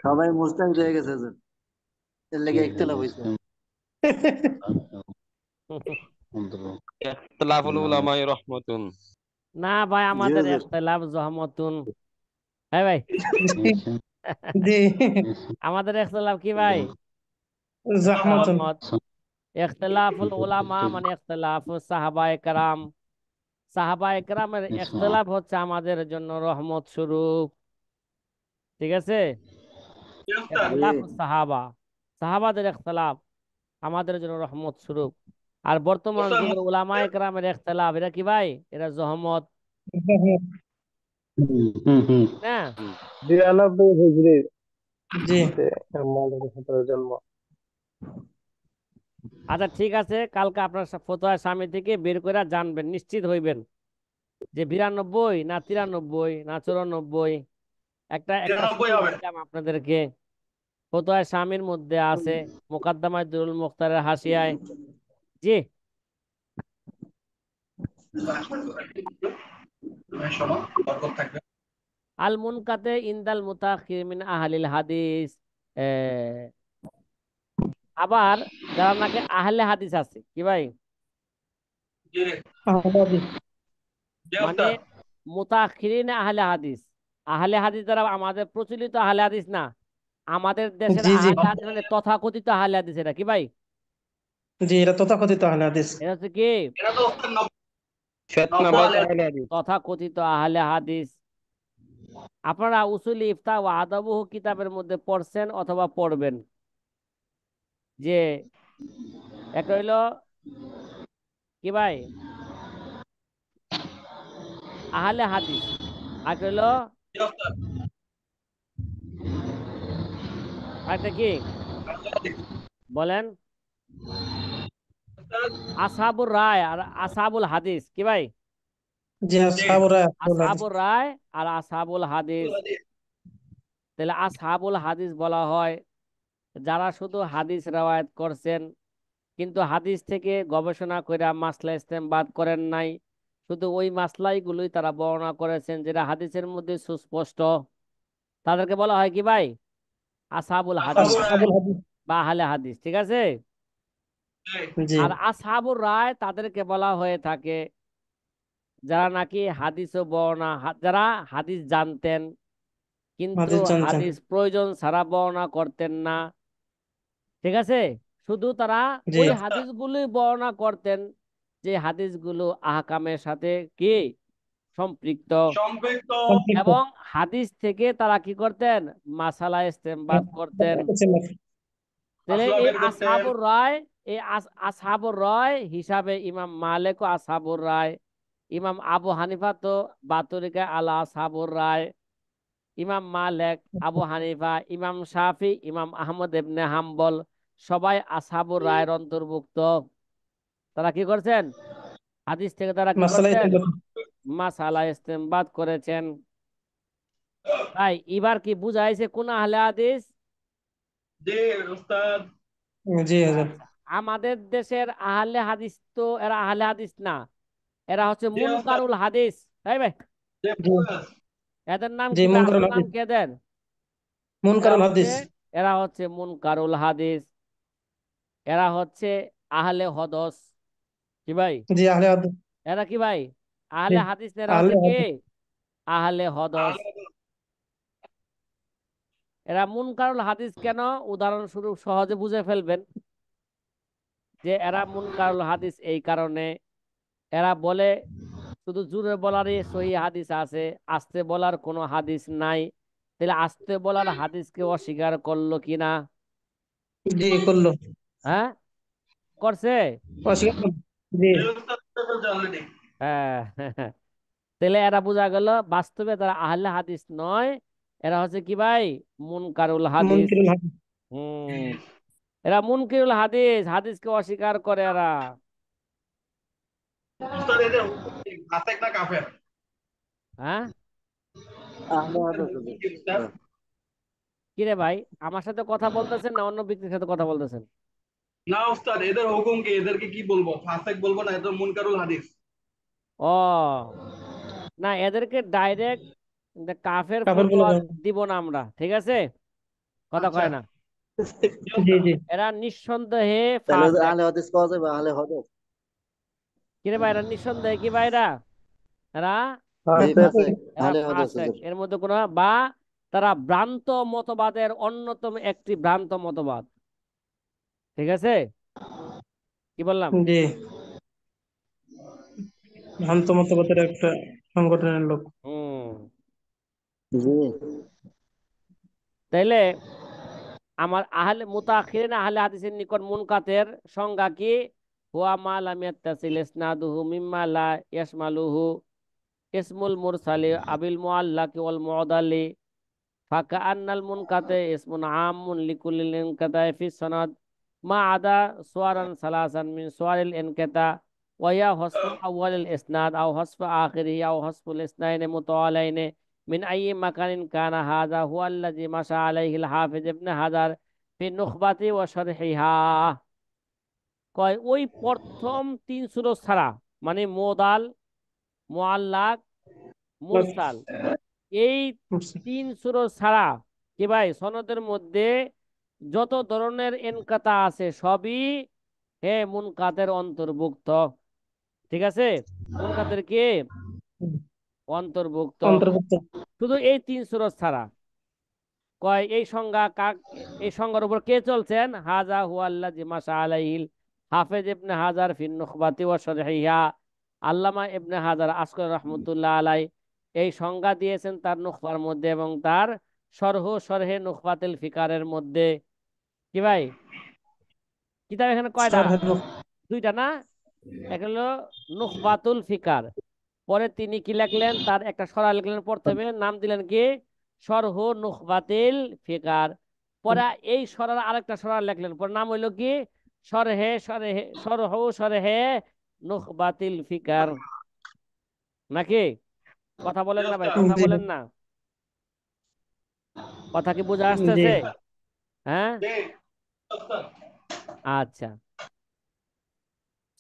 [SPEAKER 7] সবাই মুস্তাহিদ হয়ে গেছে হুজুর, এর লেগে ইখতিলাফ হইছে।
[SPEAKER 1] ইখতিলাফুল উলামায়ে রাহমাতুন।
[SPEAKER 2] না ভাই, আমাদের ইখতিলাফ জহমতুন। হ্যাঁ ভাই,
[SPEAKER 4] জি
[SPEAKER 2] আমাদের ইখতিলাফ কি ভাই?
[SPEAKER 4] জাহমাতুন।
[SPEAKER 2] জহমত। ইখতিলাফুল উলামা মানে ইখতিলাফুস সাহাবায়ে কেরাম। সাহাবায়ে কেরামের ইখতিলাফ হচ্ছে আমাদের জন্য রহমত স্বরূপ। ঠিক আছে? ইখতিলাফুস সাহাবা, সাহাবাদের ইখতিলাফ আমাদের জন্য রহমত স্বরূপ। আর বর্তমান যুগের উলামায়ে কেরামের ইখতিলাফ, এটা কি ভাই? এটা জহমত। না
[SPEAKER 3] 92 হিজরি
[SPEAKER 4] জি
[SPEAKER 3] মৌলানা সাহেবের জন্ম।
[SPEAKER 2] আচ্ছা, ঠিক আছে, কালকে আপনার ফতোয়া স্বামী থেকে বের করে জানবেন, নিশ্চিত হইবেন যে 92 না 93 না 94। একটা একটা
[SPEAKER 6] 93 হবে।
[SPEAKER 2] দিলাম আপনাদেরকে, ফতোয়া স্বামীর মধ্যে আছে, মুকাদ্দামায়ে দুরুল মুখতারের হাসিয়ায়। জি,
[SPEAKER 6] শোনো, বরকত থাকবে।
[SPEAKER 2] আল মুনকাতে ইনদাল মুতাখির মিন আহলিল হাদিস। আবার যারা নাকি আহলে হাদিস আছে কি ভাই,
[SPEAKER 6] জি
[SPEAKER 4] আহলাদি।
[SPEAKER 6] জি
[SPEAKER 2] মানে
[SPEAKER 6] উস্তাদ।
[SPEAKER 2] মুতাখিরিন আহলে হাদিস। আহলে হাদিস দ্বারা আমাদের প্রচলিত আহলে হাদিস না, আমাদের দেশের
[SPEAKER 4] জি জি
[SPEAKER 2] আহলে হাদিস মানে তথাকথিত আহলে হাদিস। এটা কি ভাই?
[SPEAKER 4] জি, এটা তথাকথিত আহলে হাদিস।
[SPEAKER 2] এটা হচ্ছে কি
[SPEAKER 6] এটা তো উস্তাদ নব্বই
[SPEAKER 1] ফিতনাবাজ
[SPEAKER 6] আলে।
[SPEAKER 1] আহলে হাদিস।
[SPEAKER 2] তথাকথিত আহলে হাদিস। আপনারা উসুল ইফতা ও আদাবুহু কিতাবের মধ্যে পড়ছেন অথবা পড়বেন যে একটা হইলো কি ভাই আহলে হাদিস, আর একটা হইলো
[SPEAKER 6] জি উস্তাদ।
[SPEAKER 2] আরেকটা কি বলেন,
[SPEAKER 6] উস্তাদ,
[SPEAKER 2] আসহাবুর রায় আর আসহাবুল হাদিস কি ভাই?
[SPEAKER 4] জি
[SPEAKER 6] জি
[SPEAKER 4] আসহাবুরা আহলুল হাদিস।
[SPEAKER 2] আসহাবুর রায় আর আসহাবুল হাদিস। তাহলে আসহাবুল হাদিস বলা হয় যারা শুধু হাদিস রওয়ায়াত করছেন, কিন্তু হাদিস থেকে গবেষণা করে মাসলা ইস্তেমবাদ করেন নাই, শুধু ওই মাসলাইগুলোই তারা বর্ণনা করেছেন যেটা হাদিসের মধ্যে সুস্পষ্ট। তাদেরকে বলা হয় কি ভাই? আসহাবুল হাদিস
[SPEAKER 4] আসহাবুল হাদিস।
[SPEAKER 2] বা আহলে হাদিস। ঠিক আছে?
[SPEAKER 4] জি
[SPEAKER 2] আর আসহাবুর রায় তাদেরকে বলা হয়ে থাকে যারা নাকি হাদিস ও বর্ণনা যারা হাদিস জানতেন কিন্তু
[SPEAKER 4] হাদিস জানতেন।
[SPEAKER 2] হাদিস প্রয়োজন ছাড়া বর্ণনা করতেন না। ঠিক আছে? শুধু তারা
[SPEAKER 4] জি
[SPEAKER 2] ওই হাদিসগুলোই বর্ণনা করতেন যে হাদিসগুলো আহকামের সাথে কি সম্পৃক্ত,
[SPEAKER 6] সম্পৃক্ত।
[SPEAKER 4] সম্পৃক্ত।
[SPEAKER 2] এবং হাদিস থেকে তারা কি করতেন? মাসালা ইস্তেমবাদ করতেন। তাহলে
[SPEAKER 6] মাসলা
[SPEAKER 2] এই
[SPEAKER 6] বের করতেন।
[SPEAKER 2] আসহাবুর রায়, এই আসহাবুর রায় হিসাবে ইমাম মালিক ও আসহাবুর রায়, ইমাম আবু হানিফা তো বাতরিকা আলা আসহাবুর রায়, ইমাম মালিক, আবু হানিফা, ইমাম শাফি, ইমাম আহমদ ইবনে হাম্বল সবাই আসহাবুর রায়ের অন্তর্ভুক্ত। তারা কি করছেন? হাদিস থেকে তারা কি
[SPEAKER 4] মাসালা
[SPEAKER 2] করছেন?
[SPEAKER 4] ইস্তেমবাদ।
[SPEAKER 2] মাসালা ইস্তেমবাদ করেছেন। তাই এবার কি বুঝাইছে কোন আহলে হাদিস?
[SPEAKER 6] জি উস্তাদ।
[SPEAKER 4] জি হুজুর।
[SPEAKER 2] আচ্ছা, আমাদের দেশের আহলে হাদিস তো এরা আহলে হাদিস না, এরা হচ্ছে
[SPEAKER 6] জি উস্তাদ।
[SPEAKER 2] মুনকারুল হাদিস। তাই ভাই?
[SPEAKER 6] জি
[SPEAKER 4] জি
[SPEAKER 6] উস্তাদ।
[SPEAKER 2] এদের নাম
[SPEAKER 4] জি
[SPEAKER 2] কি ভাই?
[SPEAKER 4] মুনকারুল
[SPEAKER 2] আসল নাম
[SPEAKER 4] হাদিস।
[SPEAKER 2] কি এদের? এরা
[SPEAKER 4] মুনকারুল
[SPEAKER 2] হচ্ছে
[SPEAKER 4] হাদিস।
[SPEAKER 2] এরা হচ্ছে মুনকারুল হাদিস। এরা হচ্ছে আহলে হদস। কি ভাই?
[SPEAKER 4] জি আহলে হাদিস।
[SPEAKER 2] এরা কি ভাই?
[SPEAKER 4] জি
[SPEAKER 2] আহলে হাদিস না, এরা
[SPEAKER 4] আহলে
[SPEAKER 2] হচ্ছে কি?
[SPEAKER 4] হাদিস।
[SPEAKER 2] আহলে হদস। এরা মুনকারুল হাদিস কেন? উদাহরণস্বরূপ সহজে বুঝে ফেলবেন যে এরা মুনকারুল হাদিস এই কারণে, এরা বলে শুধু জোরে বলারই সহি হাদিস আছে, আস্তে বলার কোনো হাদিস নাই। তাহলে আস্তে বলার হাদিসকে অস্বীকার করলো কিনা?
[SPEAKER 4] জি করলো।
[SPEAKER 2] হ্যাঁ, করছে।
[SPEAKER 4] অস্বীকার করলো। জি
[SPEAKER 6] জি উস্তাদ বলছে already।
[SPEAKER 2] হ্যাঁ তাহলে এরা বোঝা গেল বাস্তবে তারা আহলে হাদিস নয়, এরা হচ্ছে কি ভাই? মুনকারুল হাদিস।
[SPEAKER 4] মুনকারুল হাদিস।
[SPEAKER 2] হুম, এরা মুনকিরুল হাদিস, হাদিসকে অস্বীকার করে এরা।
[SPEAKER 6] উস্তাদ এদের ফাসেক না কাফের?
[SPEAKER 2] হ্যাঁ,
[SPEAKER 1] আহলে
[SPEAKER 6] এদের
[SPEAKER 1] হাদিস
[SPEAKER 6] হুকুম কি উস্তাদ?
[SPEAKER 2] কি রে ভাই, আমার সাথে কথা বলতেছেন না অন্য ব্যক্তির সাথে কথা বলতেছেন?
[SPEAKER 6] না উস্তাদ, এদের হুকুম কি? এদেরকে কি বলবো? ফাসেক বলবো না, এদের মুনকারুল হাদিস।
[SPEAKER 2] ও না, এদেরকে ডাইরেক্ট কাফের
[SPEAKER 4] কাপড় বলে
[SPEAKER 2] ফতোয়া
[SPEAKER 4] দেন।
[SPEAKER 2] দিব না আমরা। ঠিক আছে? কথা
[SPEAKER 6] আচ্ছা
[SPEAKER 2] কয় না।
[SPEAKER 4] জি জি
[SPEAKER 2] এরা নিঃসন্দেহে
[SPEAKER 7] তাহলে ওদের
[SPEAKER 2] ফাসেক।
[SPEAKER 7] আহলে হাদিস পাওয়া যাবে, আহলে হাদিস।
[SPEAKER 2] কিরে ভাই, এরা নিঃসন্দেহে কি ভাইরা? এরা
[SPEAKER 7] জি
[SPEAKER 4] ফাসেক।
[SPEAKER 7] ফাসেক,
[SPEAKER 2] এরা
[SPEAKER 7] আহলে হাদিস
[SPEAKER 2] ফাসেক,
[SPEAKER 7] হুজুর।
[SPEAKER 2] এর মধ্যে কোনো বা তারা ভ্রান্ত মতবাদের অন্যতম একটি ভ্রান্ত মতবাদ। ঠিক আছে, কি বললাম?
[SPEAKER 4] জি, ভ্রান্ত মতবাদের একটা সংগঠনের লোক।
[SPEAKER 2] হুম।
[SPEAKER 7] জি
[SPEAKER 2] তাইলে আমার আহলে মুতাখিরিন আহলে হাদিসের নিকট মুনকাতের সংজ্ঞা কি? হুয়া মা লাম ইয়াত্তাসিল ইসনাদুহু মিম্মা লা ইয়াশমালুহু ইসমুল মুরসালি আবিল মুআল্লাকি ওয়াল মুআদালি ফাকাআন্নাল মুনকাতে ইসমুন আম্মুন লিকুল্লিল ইনকাতাই ফি সনদ মা আদা সুয়ারান সালাসান মিন সুয়ারিল ইনকাতা ওয়া ইয়া হসফুল আউয়ালিল ইসনাদ আও হসফু আখিরিহি আও হসফুল ইসনাইনি মুতাওয়ালাইনি মিন আইয়ি মাকানিন কানা হাযা হুয়া আল্লাযী মাশা আলাইহিল হাফিজ ইবনে হাজার ফি নুখবাতি ওয়া শারহিহা। কয় ওই প্রথম তিন সূরা ছাড়া, মানে মোদাল, মুআল্লাক, মুরসাল, এই তিন সূরা ছাড়া কি ভাই সনদের মধ্যে যত ধরনের এনকাতা আছে সবই মুনকাতের অন্তর্ভুক্ত। ঠিক আছে, মুনকাতের কি অন্তর্ভুক্ত,
[SPEAKER 4] অন্তর্ভুক্ত।
[SPEAKER 2] শুধু এই তিন সূরা ছাড়া। কয় এই সংজ্ঞা এই সংজ্ঞার উপর কে চলছেন? হাজা হুয়াল্লাযী মাশা আলাইহিল হাফেজ ইবনে হাজার ফিন নুখবাতি ওয়া শারহিহা। আল্লামা ইবনে হাজার আসকারি রাহমাতুল্লাহ আলাই এই সংজ্ঞা দিয়েছেন তার নুখবার মধ্যে এবং তার শরহে নুখবাতিল ফিকারের মধ্যে। কি ভাই, কিতাব এখানে কয়টা? দুইটা না? এক হলো নুখবাতুল ফিকার, পরে তিনি কি লিখলেন, তার একটা সরা লিখলেন, প্রথমে নাম দিলেন কি শরহ নুখবাতিল ফিকার, পরে এই সরার আরেকটা সরা লিখলেন, পরে নাম হইলো কি শরহে নুখবাতিল ফিকার। নাকি? কথা বলেন না ভাই, কথা
[SPEAKER 4] জি
[SPEAKER 2] বলেন না, কথা কি বোঝা
[SPEAKER 4] জি
[SPEAKER 2] আসতেছে? হ্যাঁ, আচ্ছা।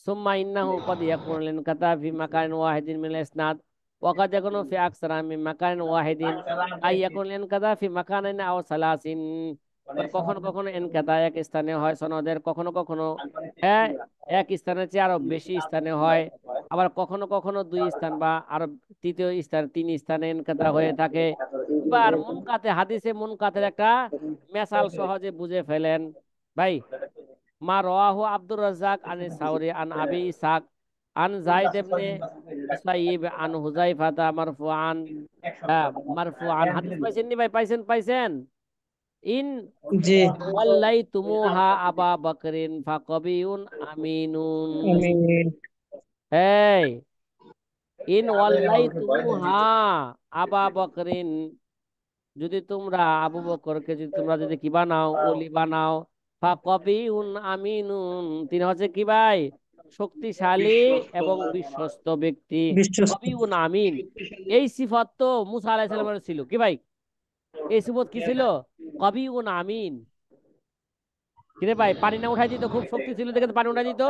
[SPEAKER 2] সুম্মা ইন্নাহু কদ ইয়াকুনু লিনকাতা ফি মাকানিন ওয়াহিদিন মিনাল ইসনাদ ওয়া কদ ইয়াকুনু ফি আকসারা মিন মাকানিন ওয়াহিদিন আই ইয়াকুনু লিনকাতা ফি মাকানিন আও সালাসিন। কখনো কখনো ইনকাতা এক স্থানে হয় সনদের, কখনো কখনো হ্যাঁ এক স্থানের চেয়ে আরো বেশি স্থানে হয়, আবার কখনো কখনো দুই স্থান বা আরো তৃতীয় স্থান, তিন স্থানে ইনকাতা হয়ে থাকে। এবার মুনকাতে হাদিসে মুনকাতের একটা মেসাল সহজে বুঝে ফেলেন ভাই। মা রাওয়াহু আব্দুর রাজ্জাক আন সাউরি আন আবি ইসহাক আন যায়েদ ইবনে মুসাইয়িব আন হুযায়ফাতা মারফুআন। হ্যাঁ, মারফুআন হাদিস পাইছেন নি ভাই? পাইছেন? ইন
[SPEAKER 4] জি।
[SPEAKER 2] ওয়াল্লাইতুমুহা আবা বকরিন ফাকবিউন আমিনুন।
[SPEAKER 4] আমি
[SPEAKER 2] এই ইন ওয়াল্লাইতুমুহা আবা বকরিন, যদি তোমরা আবু বকরকে যদি কি বানাও, ওলি বানাও, ফাকবিউন আমিনুন, তিনি হচ্ছে কি ভাই শক্তিশালী এবং বিশ্বস্ত ব্যক্তি।
[SPEAKER 4] বিশ্বস্ত।
[SPEAKER 2] কবিউন আমিন, এই সিফত তো মুসা আলাইহিস সালামের ছিল। কি ভাই, এই সিফত কি ছিল? কবিউন আমিন। কিরে ভাই, পানি না উঠাই দিত, খুব শক্তি ছিল দেখে তো পানি উঠাই দিত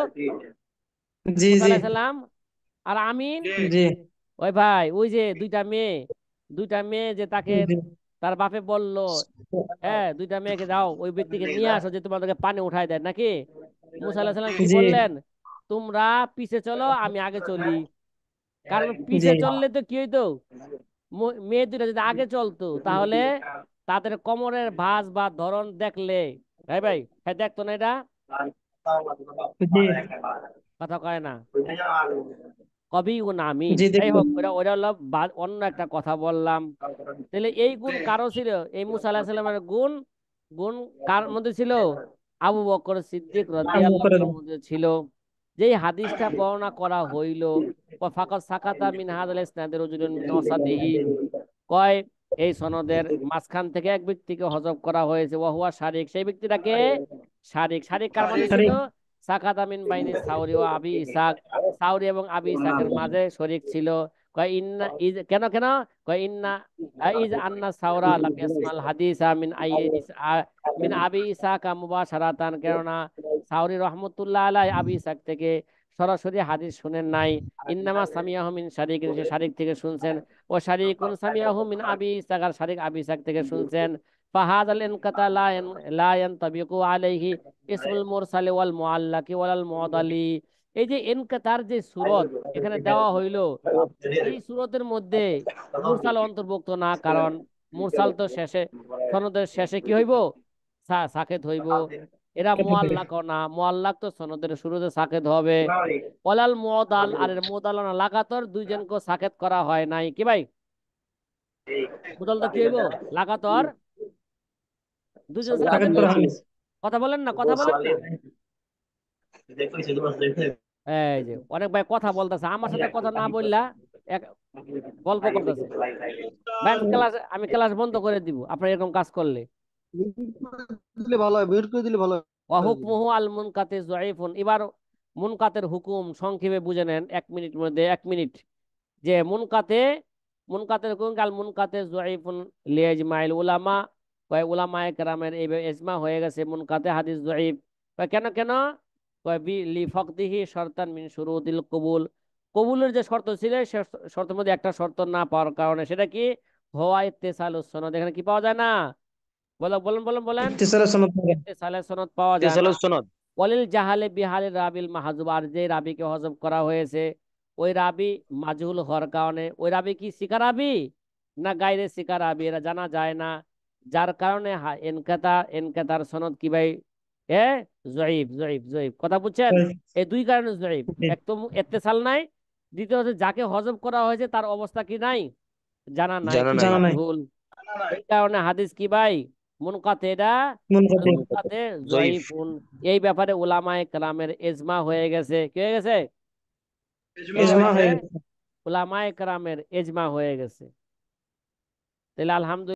[SPEAKER 4] জি
[SPEAKER 2] মুসা
[SPEAKER 4] জি
[SPEAKER 2] আলাইহিস সালাম। আর আমিন,
[SPEAKER 4] জি
[SPEAKER 2] ওই ভাই ওই যে দুইটা মেয়ে যে তাকে
[SPEAKER 4] জি
[SPEAKER 2] তার বাপে বলল, হ্যাঁ দুইটা মেয়েকে যাও ওই ব্যক্তিকে নিয়ে আসো যে তোমাদেরকে পানি উঠাই দেয় নাকি। মুসা আলাইহিস সালাম কি
[SPEAKER 4] জি
[SPEAKER 2] বললেন? তোমরা পিছে চলো, আমি আগে চলি। কারণ
[SPEAKER 4] জি
[SPEAKER 2] পিছে চললে তো কি হইতো, মেয়ে দুইটা যদি আগে চলতো তাহলে তাদের কোমরের ভাঁজ বা ধরন দেখলে, ভাই ভাই হ্যাঁ দেখতো না এটা,
[SPEAKER 4] জি
[SPEAKER 2] কথা কয় না। কবি গুণ আমিন,
[SPEAKER 4] জি
[SPEAKER 2] যাই
[SPEAKER 4] দেখুন।
[SPEAKER 2] হোক ওটা ওটা হলো অন্য একটা কথা বললাম। তাহলে এই গুণ কারো ছিল? এই মুসা আলাহিসাল্লামের গুণ গুণ কার মধ্যে ছিল? আবু বকর সিদ্দিক
[SPEAKER 4] আবু
[SPEAKER 2] রাদিয়াল্লাহু
[SPEAKER 4] বকরের।
[SPEAKER 2] আনহুর মধ্যে ছিল। যেই হাদিসটা বর্ণনা করা হইল, ফাকাত সাকাতা মিন হাযাল ইসনাদি রাজুলুন মিন ওয়াসাতিহি, কয় এই সনদের মাঝখান থেকে এক ব্যক্তিকে হযফ করা হয়েছে, ওয়া হুয়া শারিক, সেই ব্যক্তিটাকে শারিক। শারিক কার মাঝে ছিল?
[SPEAKER 4] শারীফ।
[SPEAKER 2] সাকাতা মিন বাইনি সাউরি ও আবি ইসহাক, সাউরি এবং আবি ইসহাকের মাঝে শরীক ছিল। কয় ইন্না ইজ, কেন কেন? কয় ইন্না ইজ আন্না সাউরা লাম ইয়াসমাল হাদিসা মিন মিন আবি ইসহাক মুবাশারাতান, কেননা সাউরি রহমতুল্লাহ আলাই আবি ইসহাক থেকে সরাসরি হাদিস শুনেন নাই। ইন্নামা সামিয়াহু মিন শারিক, সে শারিক থেকে শুনছেন। ও শারিকুন সামিয়াহু মিন আবি ইসহাক, আর শারিক আবি ইসহাক থেকে শুনছেন। ফাহাদাল ইনকাতা লা ইয়ানতাবিকু আলাইহি ইসমুল মুরসালি ওয়াল মুআল্লাকি ওয়াল মুআদালি। এই যে ইনকাতার যে সূরত এখানে দেওয়া হইলো, এই সূরতের মধ্যে মুরসাল অন্তর্ভুক্ত না, কারণ মুরসাল তো শেষে, সনদের শেষে কি হইব, সাকেত হইব। এরা মুআল্লাক না, মুআল্লাক তো সনদের শুরুতে সাকেত হবে। ওয়ালাল মুআদাল, আর এর মুআদাল না লাগাতর, দুইজনকে সাকেত করা হয় নাই। কি ভাই, মুআদাল তো কি হইব, লাগাতর দুজন সাকেত
[SPEAKER 4] সাকেত
[SPEAKER 2] হইব।
[SPEAKER 4] করা হয়নি।
[SPEAKER 2] কথা বলেন না, কথা বলেন না। এই যে অনেক ভাই কথা বলতেছে, আমার সাথে কথা না বললা এক গল্প করতেছে। ভাই আমি ক্লাস বন্ধ করে দিব আপনার এরকম কাজ করলে।
[SPEAKER 5] দিলে ভালো হয়, মিউট করে দিলে ভালো হয়।
[SPEAKER 2] ওয়াহুকমুহু আল মুনকাতি যায়িফুন। এবার মুনকাতের হুকুম সংক্ষেপে বুঝে নেন 1 মিনিট মধ্যে, 1 মিনিট। যে মুনকাতের হুকুম আল মুনকাতে যায়িফুন লিয়াজমাইল উলামা, কয় উলামায়ে কেরামের এই ইজমা হয়ে গেছে মুনকাতে হাদিস যায়িফ। কয় কেন কেন, কয় লি ফাকদিহি শর্তান মিন শুরুতিল কবুল। কবুলের যে শর্ত ছিল সে শর্তের মধ্যে একটা শর্ত না পাওয়ার কারণে, সেটা কি, হওয়া ইত্তিসালুস সনদ। এখানে কি পাওয়া যায় না, বলেন বলেন বলেন,
[SPEAKER 4] ইত্তিসালের সনদ পাওয়া যায়।
[SPEAKER 2] ইত্তিসালের সনদ পাওয়া যায় না।
[SPEAKER 1] ইত্তিসালুস সনদ।
[SPEAKER 2] ওয়ালিল জাহালে বিহালিল রাবিল মাহজুব, আর যে রাবিকে হজব করা হয়েছে ওই রাবি মাজহুল হওয়ার কারণে, ওই রাবি কি সিকা রাবি না গায়রে সিকা রাবি, এরা জানা যায় না। যার কারণে এনকাতার সনদ কি ভাই, জয়ীফ জয়ীফ জয়ীফ। কথা বুঝছেন, এই দুই কারণে জয়ীফ। এক তো ইত্তিসাল নাই, দ্বিতীয় হচ্ছে যাকে হজব করা হয়েছে তার অবস্থা কি নাই, জানা নাই,
[SPEAKER 1] জানা নাই।
[SPEAKER 4] জানা নাই।
[SPEAKER 2] মাজহুল। এই কারণে হাদিস কি ভাই, মুনকাতে, এটা
[SPEAKER 4] মুনকাতে।
[SPEAKER 2] মুনকাতে
[SPEAKER 1] জয়ীফ।
[SPEAKER 2] জয়ীফুন। এই ব্যাপারে উলামায়ে কেরামের ইজমা হয়ে গেছে। কি হয়ে গেছে,
[SPEAKER 4] ইজমা হয়ে গেছে।
[SPEAKER 2] উলামায়ে কেরামের ইজমা হয়ে গেছে। তাহলে আলহামদুলিল্লাহ।